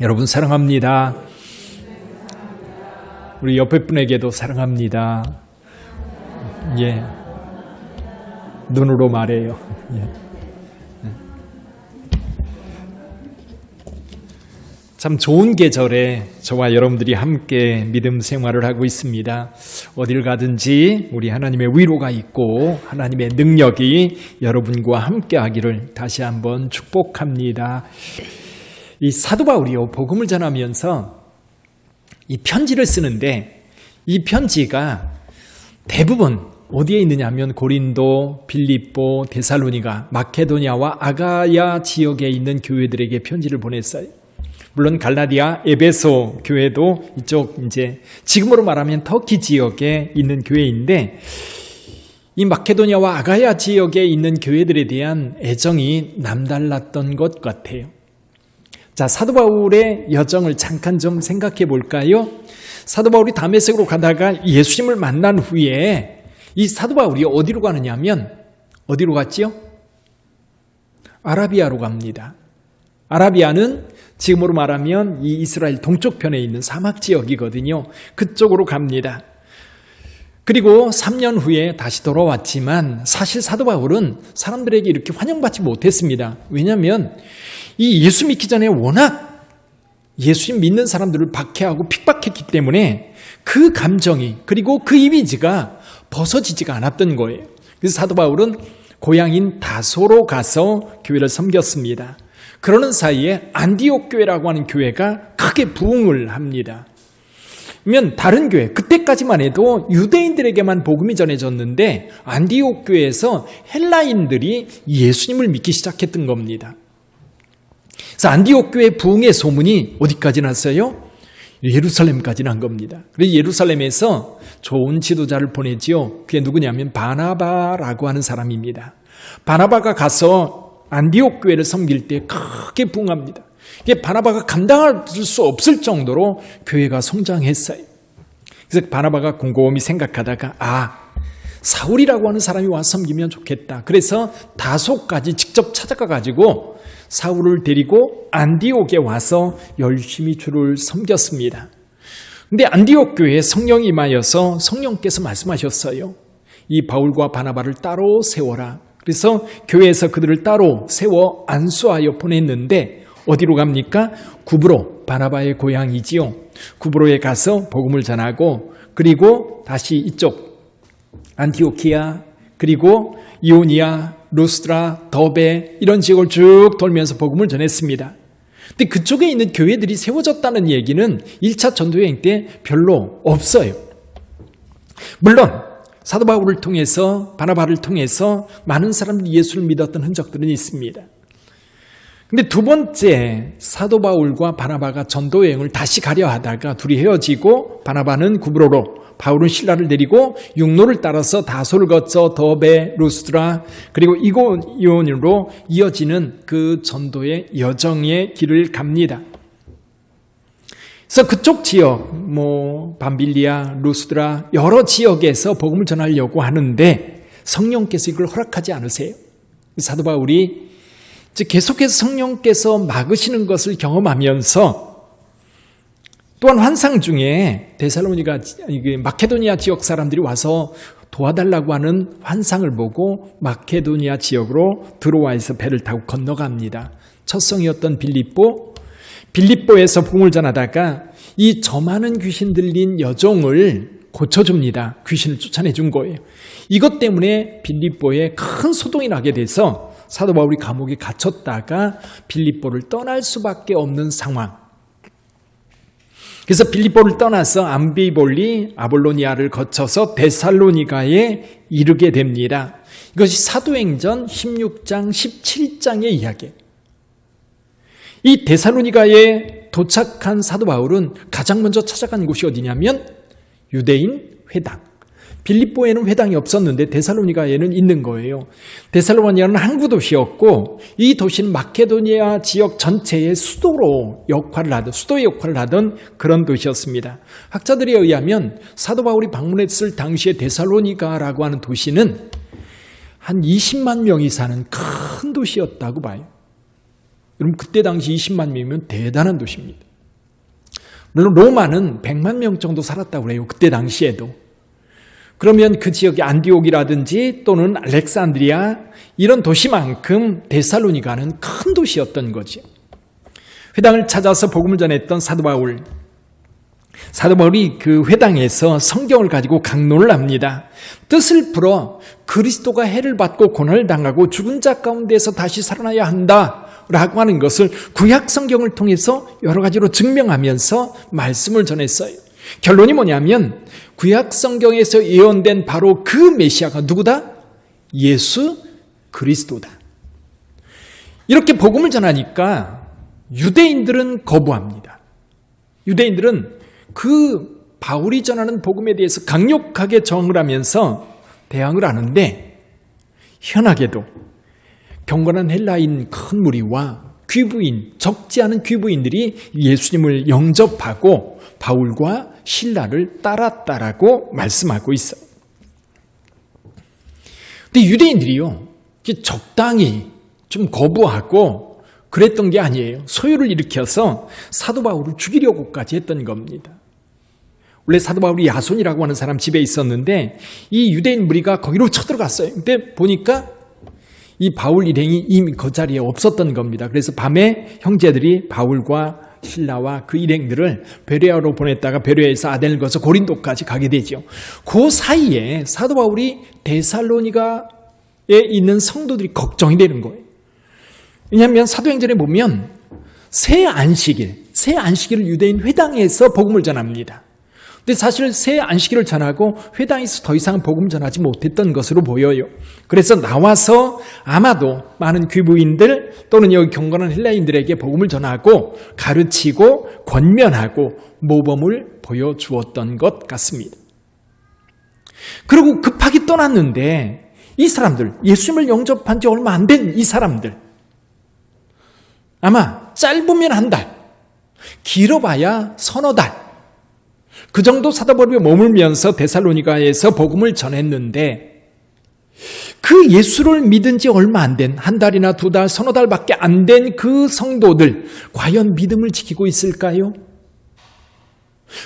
여러분 사랑합니다. 우리 옆에 분에게도 사랑합니다. 예, 눈으로 말해요. 예. 참 좋은 계절에 저와 여러분들이 함께 믿음 생활을 하고 있습니다. 어딜 가든지 우리 하나님의 위로가 있고 하나님의 능력이 여러분과 함께 하기를 다시 한번 축복합니다. 이 사도 바울이요, 복음을 전하면서 이 편지를 쓰는데 이 편지가 대부분 어디에 있느냐 하면 고린도, 빌립보, 데살로니가, 마케도니아와 아가야 지역에 있는 교회들에게 편지를 보냈어요. 물론 갈라디아, 에베소 교회도 이쪽 이제 지금으로 말하면 터키 지역에 있는 교회인데 이 마케도니아와 아가야 지역에 있는 교회들에 대한 애정이 남달랐던 것 같아요. 자, 사도 바울의 여정을 잠깐 좀 생각해 볼까요? 사도 바울이 다메섹으로 가다가 예수님을 만난 후에 이 사도 바울이 어디로 가느냐 하면 어디로 갔지요? 아라비아로 갑니다. 아라비아는 지금으로 말하면 이 이스라엘 동쪽편에 있는 사막 지역이거든요. 그쪽으로 갑니다. 그리고 3년 후에 다시 돌아왔지만 사실 사도 바울은 사람들에게 이렇게 환영받지 못했습니다. 왜냐하면 이 예수 믿기 전에 워낙 예수님 믿는 사람들을 박해하고 핍박했기 때문에 그 감정이 그리고 그 이미지가 벗어지지가 않았던 거예요. 그래서 사도 바울은 고향인 다소로 가서 교회를 섬겼습니다. 그러는 사이에 안디옥 교회라고 하는 교회가 크게 부흥을 합니다. 그러면 다른 교회, 그때까지만 해도 유대인들에게만 복음이 전해졌는데 안디옥 교회에서 헬라인들이 예수님을 믿기 시작했던 겁니다. 그래서 안디옥 교회 부흥의 소문이 어디까지 났어요? 예루살렘까지 난 겁니다. 그래서 예루살렘에서 좋은 지도자를 보내지요. 그게 누구냐면 바나바라고 하는 사람입니다. 바나바가 가서 안디옥 교회를 섬길 때 크게 부흥합니다. 이게 바나바가 감당할 수 없을 정도로 교회가 성장했어요. 그래서 바나바가 곰곰이 생각하다가 사울이라고 하는 사람이 와서 섬기면 좋겠다. 그래서 다소까지 직접 찾아가 가지고 사울을 데리고 안디옥에 와서 열심히 주를 섬겼습니다. 근데 안디옥 교회에 성령이 임하여서 성령께서 말씀하셨어요. 이 바울과 바나바를 따로 세워라. 그래서 교회에서 그들을 따로 세워 안수하여 보냈는데 어디로 갑니까? 구브로, 바나바의 고향이지요. 구브로에 가서 복음을 전하고 그리고 다시 이쪽 안티오키아 그리고 이오니아, 루스드라, 더베 이런 지역을 쭉 돌면서 복음을 전했습니다. 근데 그쪽에 있는 교회들이 세워졌다는 얘기는 1차 전도여행 때 별로 없어요. 물론 사도 바울을 통해서 바나바를 통해서 많은 사람들이 예수를 믿었던 흔적들은 있습니다. 근데 두 번째 사도 바울과 바나바가 전도 여행을 다시 가려 하다가 둘이 헤어지고 바나바는 구브로로 바울은 실라를 데리고 육로를 따라서 다소를 거쳐 더베, 루스드라 그리고 이고니온으로 이어지는 그 전도의 여정의 길을 갑니다. 그래서 그쪽 지역, 밤빌리아, 루스드라 여러 지역에서 복음을 전하려고 하는데 성령께서 이걸 허락하지 않으세요. 사도 바울이 계속해서 성령께서 막으시는 것을 경험하면서 또한 환상 중에 데살로니가 마케도니아 지역 사람들이 와서 도와달라고 하는 환상을 보고 마케도니아 지역으로 들어와서 배를 타고 건너갑니다. 첫 성이었던 빌립보에서 복음을 전하다가 이 저 많은 귀신 들린 여종을 고쳐줍니다. 귀신을 쫓아내 준 거예요. 이것 때문에 빌립보에 큰 소동이 나게 돼서 사도 바울이 감옥에 갇혔다가 빌립보를 떠날 수밖에 없는 상황. 그래서 빌립보를 떠나서 암비볼리, 아볼로니아를 거쳐서 데살로니가에 이르게 됩니다. 이것이 사도행전 16장, 17장의 이야기예요. 이 데살로니가에 도착한 사도 바울은 가장 먼저 찾아간 곳이 어디냐면 유대인 회당. 빌립보에는 회당이 없었는데 데살로니가에는 있는 거예요. 데살로니가는 항구 도시였고 이 도시는 마케도니아 지역 전체의 수도의 역할을 하던 그런 도시였습니다. 학자들에 의하면 사도 바울이 방문했을 당시에 데살로니가라고 하는 도시는 한 20만 명이 사는 큰 도시였다고 봐요. 여러분 그때 당시 20만 명이면 대단한 도시입니다. 물론 로마는 100만 명 정도 살았다고 그래요. 그때 당시에도. 그러면 그 지역의 안디옥이라든지 또는 알렉산드리아 이런 도시만큼 데살로니가는 큰 도시였던 거죠. 회당을 찾아서 복음을 전했던 사도 바울이 그 회당에서 성경을 가지고 강론을 합니다. 뜻을 풀어 그리스도가 해를 받고 고난을 당하고 죽은 자 가운데서 다시 살아나야 한다라고 하는 것을 구약 성경을 통해서 여러 가지로 증명하면서 말씀을 전했어요. 결론이 뭐냐면 구약 성경에서 예언된 바로 그 메시아가 누구다? 예수 그리스도다. 이렇게 복음을 전하니까 유대인들은 거부합니다. 유대인들은 그 바울이 전하는 복음에 대해서 강력하게 저항을 하면서 대항을 하는데, 희한하게도 경건한 헬라인 큰 무리와 귀부인, 적지 않은 귀부인들이 예수님을 영접하고 바울과 실라를 따랐다라고 말씀하고 있어요. 근데 유대인들이요, 적당히 좀 거부하고 그랬던 게 아니에요. 소요를 일으켜서 사도 바울을 죽이려고까지 했던 겁니다. 원래 사도 바울이 야손이라고 하는 사람 집에 있었는데 이 유대인 무리가 거기로 쳐들어갔어요. 근데 보니까 이 바울 일행이 이미 그 자리에 없었던 겁니다. 그래서 밤에 형제들이 바울과 신라와 그 일행들을 베레아로 보냈다가 베레아에서 아덴을 거쳐 고린도까지 가게 되죠. 그 사이에 사도 바울이 데살로니가에 있는 성도들이 걱정이 되는 거예요. 왜냐하면 사도행전에 보면 새 안식일을 유대인 회당에서 복음을 전합니다. 근데 사실 새 안식일을 전하고 회당에서 더 이상 복음 전하지 못했던 것으로 보여요. 그래서 나와서 아마도 많은 귀부인들 또는 여기 경건한 헬라인들에게 복음을 전하고 가르치고 권면하고 모범을 보여주었던 것 같습니다. 그리고 급하게 떠났는데 이 사람들, 예수님을 영접한 지 얼마 안 된 이 사람들, 아마 짧으면 한 달, 길어봐야 서너 달, 그 정도 사도 바울이 머물면서 데살로니가에서 복음을 전했는데, 그 예수를 믿은 지 얼마 안 된, 한 달이나 두 달, 서너 달밖에 안 된 그 성도들, 과연 믿음을 지키고 있을까요?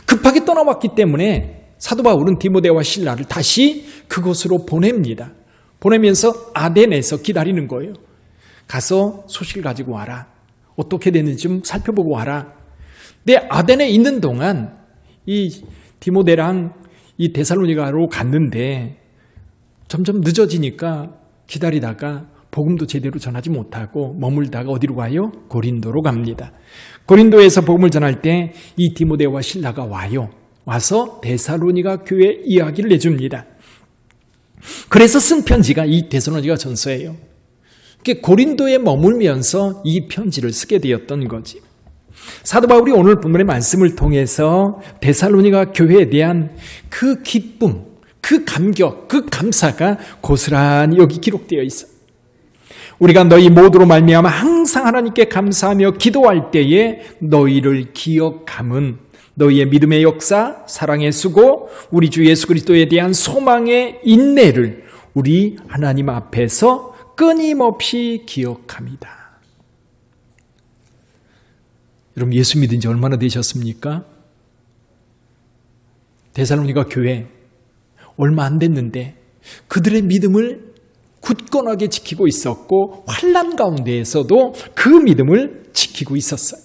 급하게 떠나왔기 때문에 사도 바울은 디모데와 실라를 다시 그곳으로 보냅니다. 보내면서 아덴에서 기다리는 거예요. 가서 소식을 가지고 와라. 어떻게 됐는지 좀 살펴보고 와라. 근데 아덴에 있는 동안 이 디모데랑 이 데살로니가로 갔는데 점점 늦어지니까 기다리다가 복음도 제대로 전하지 못하고 머물다가 어디로 가요? 고린도로 갑니다. 고린도에서 복음을 전할 때 이 디모데와 실라가 와요. 와서 데살로니가 교회 이야기를 내줍니다. 그래서 쓴 편지가 이 데살로니가 전서예요. 고린도에 머물면서 이 편지를 쓰게 되었던 거지. 사도 바울이 오늘 본문의 말씀을 통해서 데살로니가 교회에 대한 그 기쁨, 그 감격, 그 감사가 고스란히 여기 기록되어 있어. 우리가 너희 모두로 말미암아 항상 하나님께 감사하며 기도할 때에 너희를 기억함은 너희의 믿음의 역사, 사랑의 수고, 우리 주 예수 그리스도에 대한 소망의 인내를 우리 하나님 앞에서 끊임없이 기억합니다. 여러분, 예수 믿은 지 얼마나 되셨습니까? 데살로니가 교회 얼마 안 됐는데 그들의 믿음을 굳건하게 지키고 있었고 환난 가운데에서도 그 믿음을 지키고 있었어요.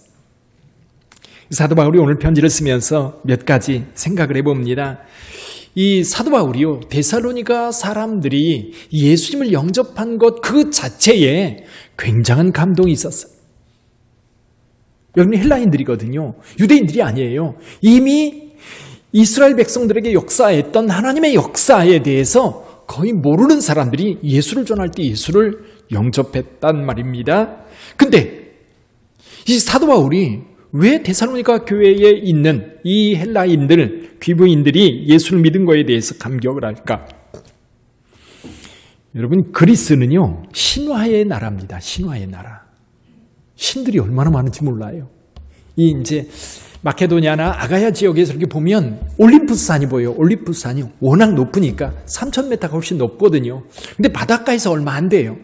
사도 바울이 오늘 편지를 쓰면서 몇 가지 생각을 해봅니다. 이 사도 바울이요, 데살로니가 사람들이 예수님을 영접한 것 그 자체에 굉장한 감동이 있었어요. 여러분, 헬라인들이거든요. 유대인들이 아니에요. 이미 이스라엘 백성들에게 역사했던 하나님의 역사에 대해서 거의 모르는 사람들이 예수를 전할 때 예수를 영접했단 말입니다. 근데 이 사도 바울이 왜 데살로니가 교회에 있는 이 헬라인들, 귀부인들이 예수를 믿은 거에 대해서 감격을 할까? 여러분, 그리스는요, 신화의 나라입니다. 신화의 나라. 신들이 얼마나 많은지 몰라요. 이 이제 마케도니아나 아가야 지역에서 이렇게 보면 올림푸스 산이 보여요. 올림푸스 산이 워낙 높으니까 3,000m가 훨씬 높거든요. 근데 바닷가에서 얼마 안 돼요.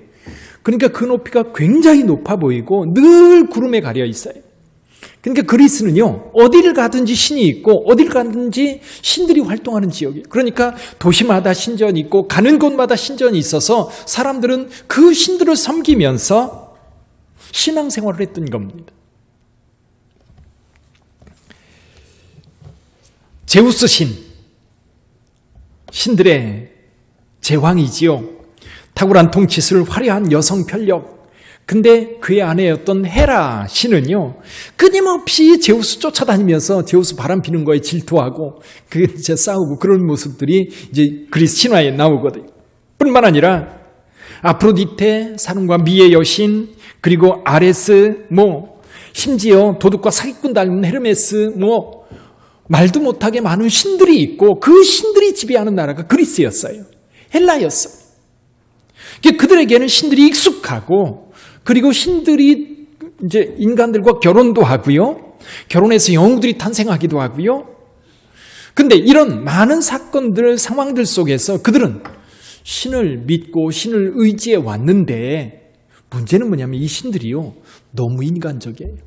그러니까 그 높이가 굉장히 높아 보이고 늘 구름에 가려 있어요. 그러니까 그리스는요, 어디를 가든지 신이 있고 어디를 가든지 신들이 활동하는 지역이에요. 그러니까 도시마다 신전이 있고 가는 곳마다 신전이 있어서 사람들은 그 신들을 섬기면서 신앙생활을 했던 겁니다. 제우스 신들의 제왕이지요. 탁월한 통치술, 화려한 여성 편력. 근데 그의 아내였던 헤라 신은요, 끊임없이 제우스 쫓아다니면서 제우스 바람 피는 거에 질투하고 이제 싸우고 그런 모습들이 이제 그리스 신화에 나오거든요. 뿐만 아니라 아프로디테, 사랑과 미의 여신, 그리고 아레스, 심지어 도둑과 사기꾼 닮은 헤르메스, 말도 못하게 많은 신들이 있고 그 신들이 지배하는 나라가 그리스였어요. 헬라였어요. 그들에게는 신들이 익숙하고, 그리고 신들이 이제 인간들과 결혼도 하고요. 결혼해서 영웅들이 탄생하기도 하고요. 근데 이런 많은 사건들, 상황들 속에서 그들은 신을 믿고 신을 의지해 왔는데, 문제는 뭐냐면 이 신들이요, 너무 인간적이에요.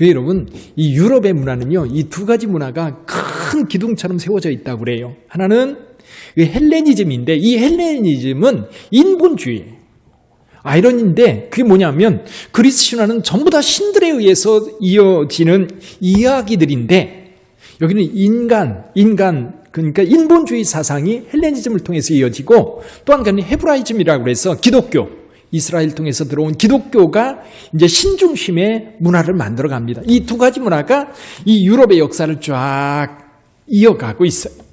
여러분, 이 유럽의 문화는요, 이 두 가지 문화가 큰 기둥처럼 세워져 있다고 그래요. 하나는 헬레니즘인데, 이 헬레니즘은 인본주의예요. 아이러니인데 그게 뭐냐면, 그리스 신화는 전부 다 신들에 의해서 이어지는 이야기들인데, 여기는 인간 그러니까 인본주의 사상이 헬레니즘을 통해서 이어지고, 또 한 가지는 헤브라이즘이라고 해서 기독교, 이스라엘 통해서 들어온 기독교가 이제 신중심의 문화를 만들어 갑니다. 이 두 가지 문화가 이 유럽의 역사를 쫙 이어가고 있어요.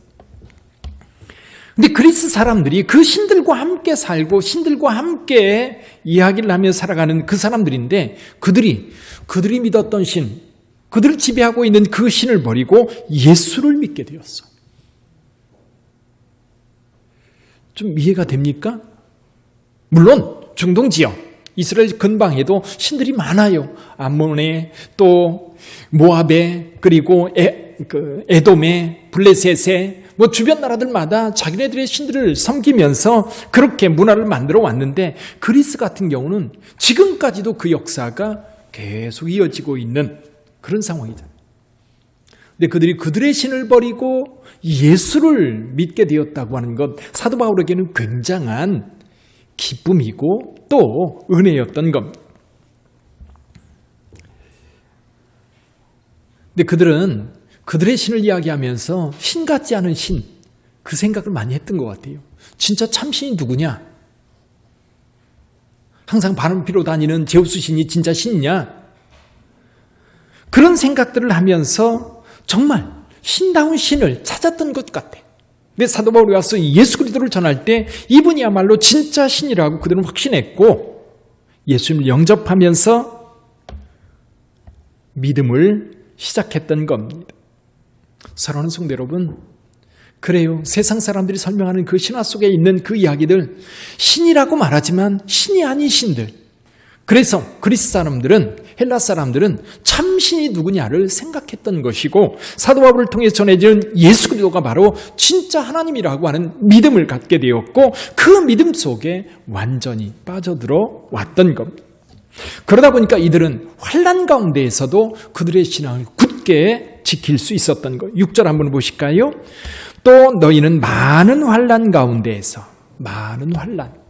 근데 그리스 사람들이 그 신들과 함께 살고 신들과 함께 이야기를 하며 살아가는 그 사람들인데, 그들이 믿었던 신, 그들을 지배하고 있는 그 신을 버리고 예수를 믿게 되었어. 좀 이해가 됩니까? 물론 중동 지역, 이스라엘 근방에도 신들이 많아요. 암몬에, 또 모압에, 그리고 에돔에, 블레셋에, 주변 나라들마다 자기네들의 신들을 섬기면서 그렇게 문화를 만들어 왔는데, 그리스 같은 경우는 지금까지도 그 역사가 계속 이어지고 있는 그런 상황이잖아요. 근데 그들이 그들의 신을 버리고 예수를 믿게 되었다고 하는 것, 사도 바울에게는 굉장한 기쁨이고 또 은혜였던 겁니다. 근데 그들은 그들의 신을 이야기하면서 신 같지 않은 신, 그 생각을 많이 했던 것 같아요. 진짜 참신이 누구냐? 항상 바람 피러 다니는 제우스 신이 진짜 신이냐? 그런 생각들을 하면서 정말 신다운 신을 찾았던 것 같아. 근데 사도 바울이 와서 예수 그리스도를 전할 때 이분이야말로 진짜 신이라고 그들은 확신했고, 예수님을 영접하면서 믿음을 시작했던 겁니다. 사랑하는 성도 여러분, 그래요. 세상 사람들이 설명하는 그 신화 속에 있는 그 이야기들, 신이라고 말하지만 신이 아닌 신들. 그래서 그리스 사람들은, 헬라 사람들은 참신이 누구냐를 생각했던 것이고, 사도 바울을 통해 전해지는 예수 그리스도가 바로 진짜 하나님이라고 하는 믿음을 갖게 되었고, 그 믿음 속에 완전히 빠져들어 왔던 겁니다. 그러다 보니까 이들은 환난 가운데에서도 그들의 신앙을 굳게 지킬 수 있었던 거예요. 6절 한번 보실까요? 또 너희는 많은 환난 가운데에서, 많은 환난.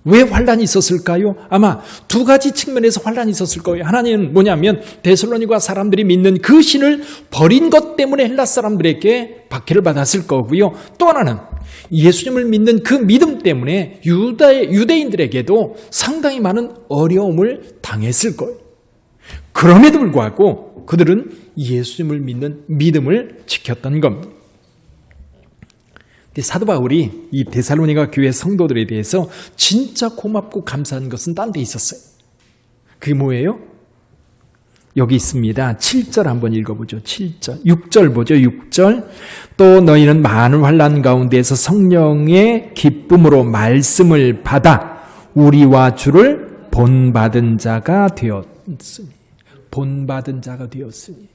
왜 환난이 있었을까요? 아마 두 가지 측면에서 환난이 있었을 거예요. 하나는 뭐냐면, 데살로니가 사람들이 믿는 그 신을 버린 것 때문에 헬라 사람들에게 박해를 받았을 거고요. 또 하나는 예수님을 믿는 그 믿음 때문에 유대인들에게도 상당히 많은 어려움을 당했을 거예요. 그럼에도 불구하고 그들은 예수님을 믿는 믿음을 지켰던 겁니다. 사도 바울이 이 데살로니가 교회 성도들에 대해서 진짜 고맙고 감사한 것은 딴 데 있었어요. 그게 뭐예요? 여기 있습니다. 7절 한번 읽어보죠. 7절. 6절 보죠. 6절. 또 너희는 많은 환난 가운데에서 성령의 기쁨으로 말씀을 받아 우리와 주를 본받은 자가 되었으니. 본받은 자가 되었으니.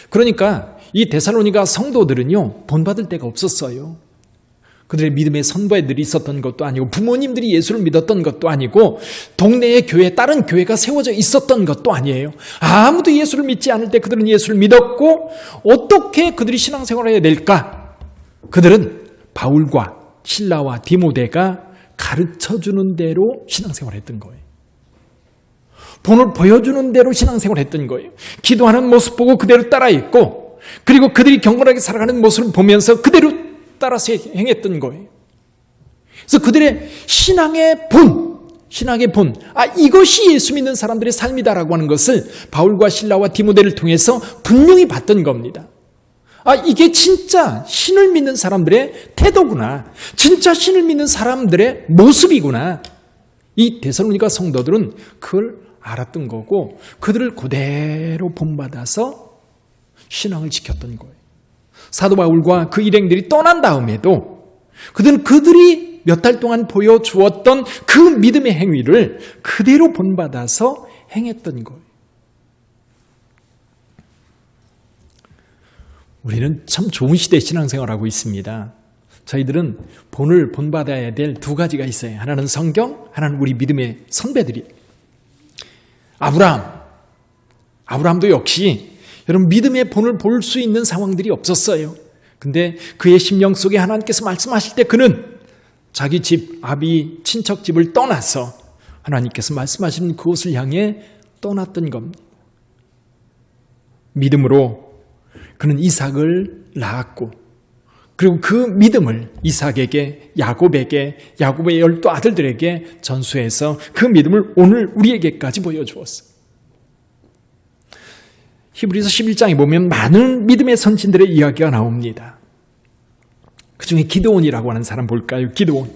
그러니까 이 데살로니가 성도들은요, 본받을 데가 없었어요. 그들의 믿음의 선배들이 있었던 것도 아니고 부모님들이 예수를 믿었던 것도 아니고 동네의 교회, 다른 교회가 세워져 있었던 것도 아니에요. 아무도 예수를 믿지 않을 때 그들은 예수를 믿었고 어떻게 그들이 신앙생활을 해야 될까? 그들은 바울과 실라와 디모데가 가르쳐주는 대로 신앙생활을 했던 거예요. 본을 보여주는 대로 신앙생활을 했던 거예요. 기도하는 모습 보고 그대로 따라했고 그리고 그들이 경건하게 살아가는 모습을 보면서 그대로 따라서 행했던 거예요. 그래서 그들의 신앙의 본, 이것이 예수 믿는 사람들의 삶이다라고 하는 것을 바울과 실라와 디모데를 통해서 분명히 봤던 겁니다. 이게 진짜 신을 믿는 사람들의 태도구나. 진짜 신을 믿는 사람들의 모습이구나. 이 데살로니가 성도들은 그걸 알았던 거고 그들을 그대로 본받아서 신앙을 지켰던 거예요. 사도 바울과 그 일행들이 떠난 다음에도 그들이 몇 달 동안 보여주었던 그 믿음의 행위를 그대로 본받아서 행했던 거예요. 우리는 참 좋은 시대 신앙생활하고 있습니다. 저희들은 본을 본받아야 될 두 가지가 있어요. 하나는 성경, 하나는 우리 믿음의 선배들이. 아브라함도 역시 여러분 믿음의 본을 볼 수 있는 상황들이 없었어요. 근데 그의 심령 속에 하나님께서 말씀하실 때 그는 자기 집, 아비, 친척 집을 떠나서 하나님께서 말씀하신 그곳을 향해 떠났던 겁니다. 믿음으로 그는 이삭을 낳았고 그리고 그 믿음을 이삭에게, 야곱에게, 야곱의 12 아들들에게 전수해서 그 믿음을 오늘 우리에게까지 보여주었어요. 히브리서 11장에 보면 많은 믿음의 선진들의 이야기가 나옵니다. 그 중에 기드온이라고 하는 사람 볼까요? 기드온.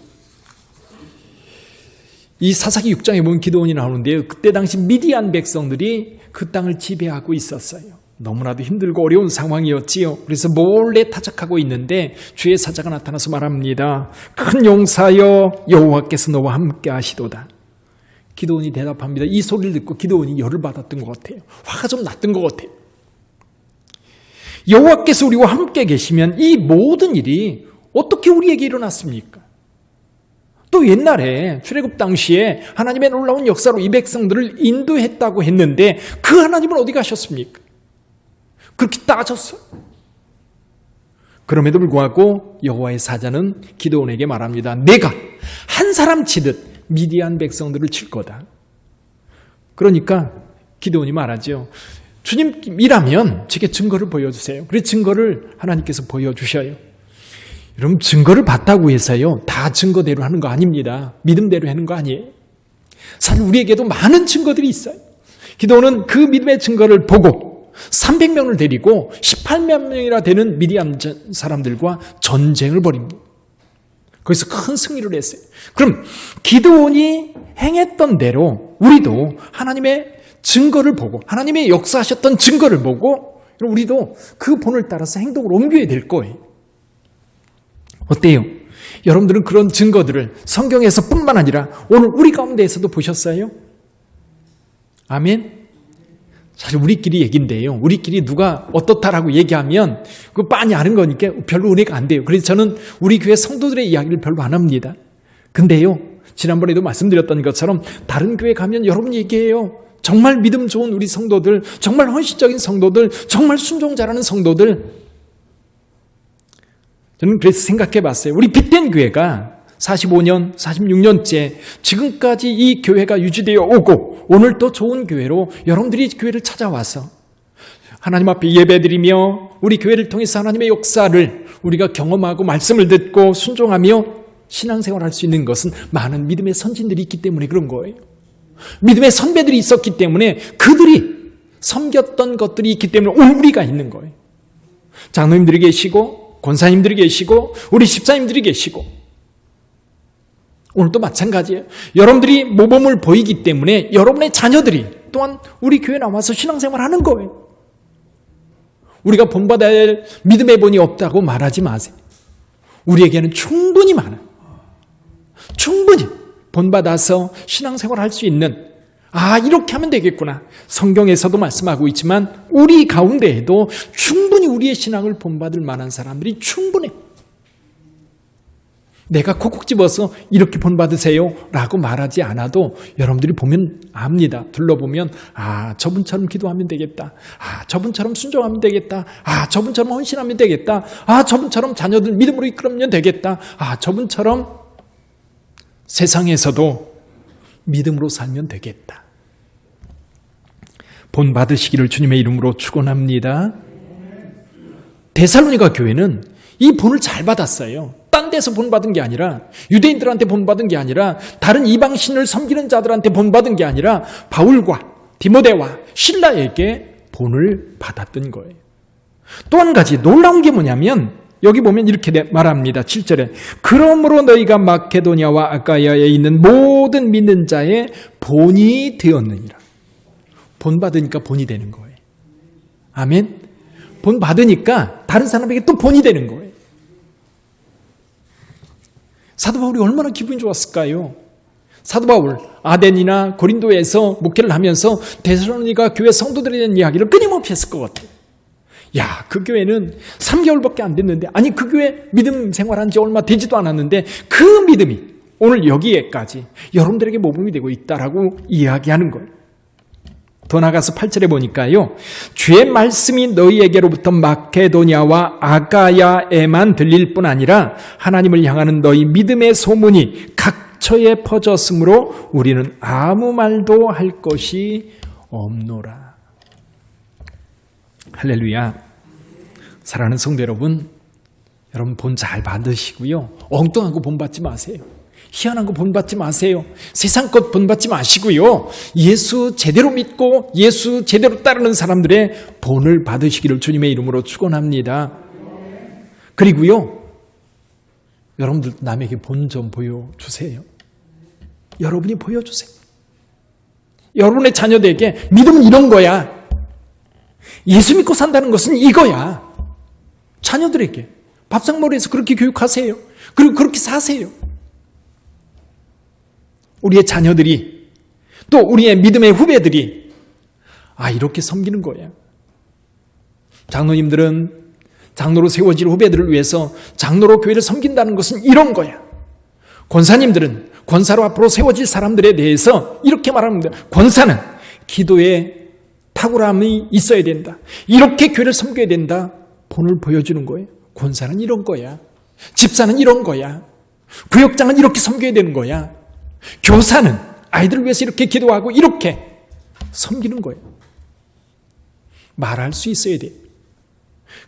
이 사사기 6장에 보면 기드온이 나오는데요. 그때 당시 미디안 백성들이 그 땅을 지배하고 있었어요. 너무나도 힘들고 어려운 상황이었지요. 그래서 몰래 타작하고 있는데 주의 사자가 나타나서 말합니다. 큰 용사여 여호와께서 너와 함께 하시도다. 기드온이 대답합니다. 이 소리를 듣고 기드온이 열을 받았던 것 같아요. 화가 좀 났던 것 같아요. 여호와께서 우리와 함께 계시면 이 모든 일이 어떻게 우리에게 일어났습니까? 또 옛날에 출애굽 당시에 하나님의 놀라운 역사로 이 백성들을 인도했다고 했는데 그 하나님은 어디 가셨습니까? 그렇게 따졌어요. 그럼에도 불구하고 여호와의 사자는 기드온에게 말합니다. 내가 한 사람 치듯 미디안 백성들을 칠 거다. 그러니까 기드온이 말하죠. 주님이라면 제게 증거를 보여주세요. 그래서 증거를 하나님께서 보여주셔요. 여러분 증거를 봤다고 해서요. 다 증거대로 하는 거 아닙니다. 믿음대로 하는 거 아니에요. 사실 우리에게도 많은 증거들이 있어요. 기드온은 그 믿음의 증거를 보고 300명을 데리고 18만 명이나 되는 미디안 사람들과 전쟁을 벌입니다. 거기서 큰 승리를 했어요. 그럼 기드온이 행했던 대로 우리도 하나님의 증거를 보고 하나님의 역사하셨던 증거를 보고 우리도 그 본을 따라서 행동을 옮겨야 될 거예요. 어때요? 여러분들은 그런 증거들을 성경에서 뿐만 아니라 오늘 우리 가운데에서도 보셨어요? 아멘? 사실 우리끼리 얘기인데요. 우리끼리 누가 어떻다라고 얘기하면 그거 빤히 아는 거니까 별로 은혜가 안 돼요. 그래서 저는 우리 교회 성도들의 이야기를 별로 안 합니다. 근데요. 지난번에도 말씀드렸던 것처럼 다른 교회 가면 여러분 얘기해요. 정말 믿음 좋은 우리 성도들, 정말 헌신적인 성도들, 정말 순종 잘하는 성도들. 저는 그래서 생각해 봤어요. 우리 빛된 교회가 45년, 46년째 지금까지 이 교회가 유지되어 오고 오늘 또 좋은 교회로 여러분들이 교회를 찾아와서 하나님 앞에 예배드리며 우리 교회를 통해서 하나님의 역사를 우리가 경험하고 말씀을 듣고 순종하며 신앙생활할 수 있는 것은 많은 믿음의 선진들이 있기 때문에 그런 거예요. 믿음의 선배들이 있었기 때문에 그들이 섬겼던 것들이 있기 때문에 오늘 우리가 있는 거예요. 장로님들이 계시고 권사님들이 계시고 우리 집사님들이 계시고 오늘도 마찬가지예요. 여러분들이 모범을 보이기 때문에 여러분의 자녀들이 또한 우리 교회에 나와서 신앙생활을 하는 거예요. 우리가 본받아야 할 믿음의 본이 없다고 말하지 마세요. 우리에게는 충분히 많아요. 충분히 본받아서 신앙생활을 할 수 있는 이렇게 하면 되겠구나. 성경에서도 말씀하고 있지만 우리 가운데에도 충분히 우리의 신앙을 본받을 만한 사람들이 충분해. 내가 콕콕 집어서 이렇게 본받으세요 라고 말하지 않아도 여러분들이 보면 압니다. 둘러보면 저분처럼 기도하면 되겠다. 저분처럼 순종하면 되겠다. 저분처럼 헌신하면 되겠다. 저분처럼 자녀들 믿음으로 이끌면 되겠다. 저분처럼 세상에서도 믿음으로 살면 되겠다. 본받으시기를 주님의 이름으로 축원합니다. 데살로니가 교회는 이 본을 잘 받았어요. 딴 데서 본받은 게 아니라, 유대인들한테 본받은 게 아니라, 다른 이방신을 섬기는 자들한테 본받은 게 아니라 바울과 디모데와 실라에게 본을 받았던 거예요. 또 한 가지 놀라운 게 뭐냐면 여기 보면 이렇게 말합니다. 7절에 그러므로 너희가 마케도냐와 아가야에 있는 모든 믿는 자의 본이 되었느니라. 본 받으니까 본이 되는 거예요. 아멘. 본 받으니까 다른 사람에게 또 본이 되는 거예요. 사도 바울이 얼마나 기분이 좋았을까요? 사도 바울 아덴이나 고린도에서 목회를 하면서 데살로니가 교회 성도들에 대한 이야기를 끊임없이 했을 것 같아요. 그 교회는 3개월밖에 안 됐는데, 아니 그 교회 믿음 생활한 지 얼마 되지도 않았는데 그 믿음이 오늘 여기에까지 여러분들에게 모범이 되고 있다라고 이야기하는 거예요. 더 나가서 8절에 보니까요, 주의 말씀이 너희에게로부터 마케도냐와 아가야에만 들릴 뿐 아니라 하나님을 향하는 너희 믿음의 소문이 각처에 퍼졌으므로 우리는 아무 말도 할 것이 없노라. 할렐루야. 사랑하는 성도 여러분, 여러분 본 잘 받으시고요, 엉뚱한 거 본 받지 마세요. 희한한 거 본받지 마세요. 세상 것 본받지 마시고요, 예수 제대로 믿고 예수 제대로 따르는 사람들의 본을 받으시기를 주님의 이름으로 축원합니다. 그리고요, 여러분들 남에게 본 좀 보여주세요. 여러분이 보여주세요. 여러분의 자녀들에게 믿음은 이런 거야, 예수 믿고 산다는 것은 이거야. 자녀들에게 밥상머리에서 그렇게 교육하세요. 그리고 그렇게 사세요. 우리의 자녀들이, 또 우리의 믿음의 후배들이 이렇게 섬기는 거야. 장로님들은 장로로 세워질 후배들을 위해서 장로로 교회를 섬긴다는 것은 이런 거야. 권사님들은 권사로 앞으로 세워질 사람들에 대해서 이렇게 말합니다. 권사는 기도에 탁월함이 있어야 된다. 이렇게 교회를 섬겨야 된다. 본을 보여주는 거예요. 권사는 이런 거야. 집사는 이런 거야. 구역장은 이렇게 섬겨야 되는 거야. 교사는 아이들을 위해서 이렇게 기도하고 이렇게 섬기는 거예요. 말할 수 있어야 돼요.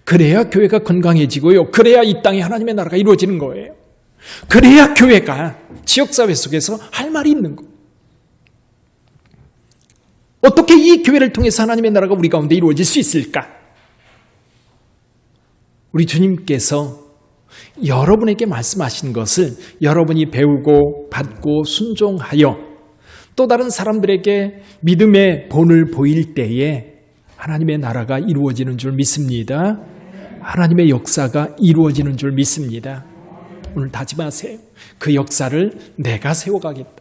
그래야 교회가 건강해지고요, 그래야 이 땅에 하나님의 나라가 이루어지는 거예요. 그래야 교회가 지역사회 속에서 할 말이 있는 거예요. 어떻게 이 교회를 통해서 하나님의 나라가 우리 가운데 이루어질 수 있을까? 우리 주님께서 여러분에게 말씀하신 것을 여러분이 배우고 받고 순종하여 또 다른 사람들에게 믿음의 본을 보일 때에 하나님의 나라가 이루어지는 줄 믿습니다. 하나님의 역사가 이루어지는 줄 믿습니다. 오늘 다짐하세요. 그 역사를 내가 세워가겠다.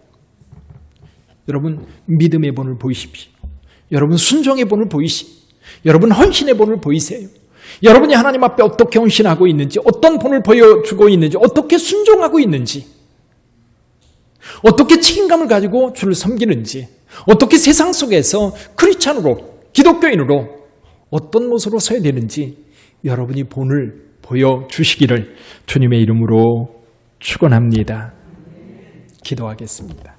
여러분 믿음의 본을 보이십시오. 여러분 순종의 본을 보이십시오. 여러분 헌신의 본을 보이세요. 여러분이 하나님 앞에 어떻게 헌신하고 있는지, 어떤 본을 보여주고 있는지, 어떻게 순종하고 있는지, 어떻게 책임감을 가지고 주를 섬기는지, 어떻게 세상 속에서 크리스찬으로, 기독교인으로 어떤 모습으로 서야 되는지 여러분이 본을 보여주시기를 주님의 이름으로 축원합니다. 기도하겠습니다.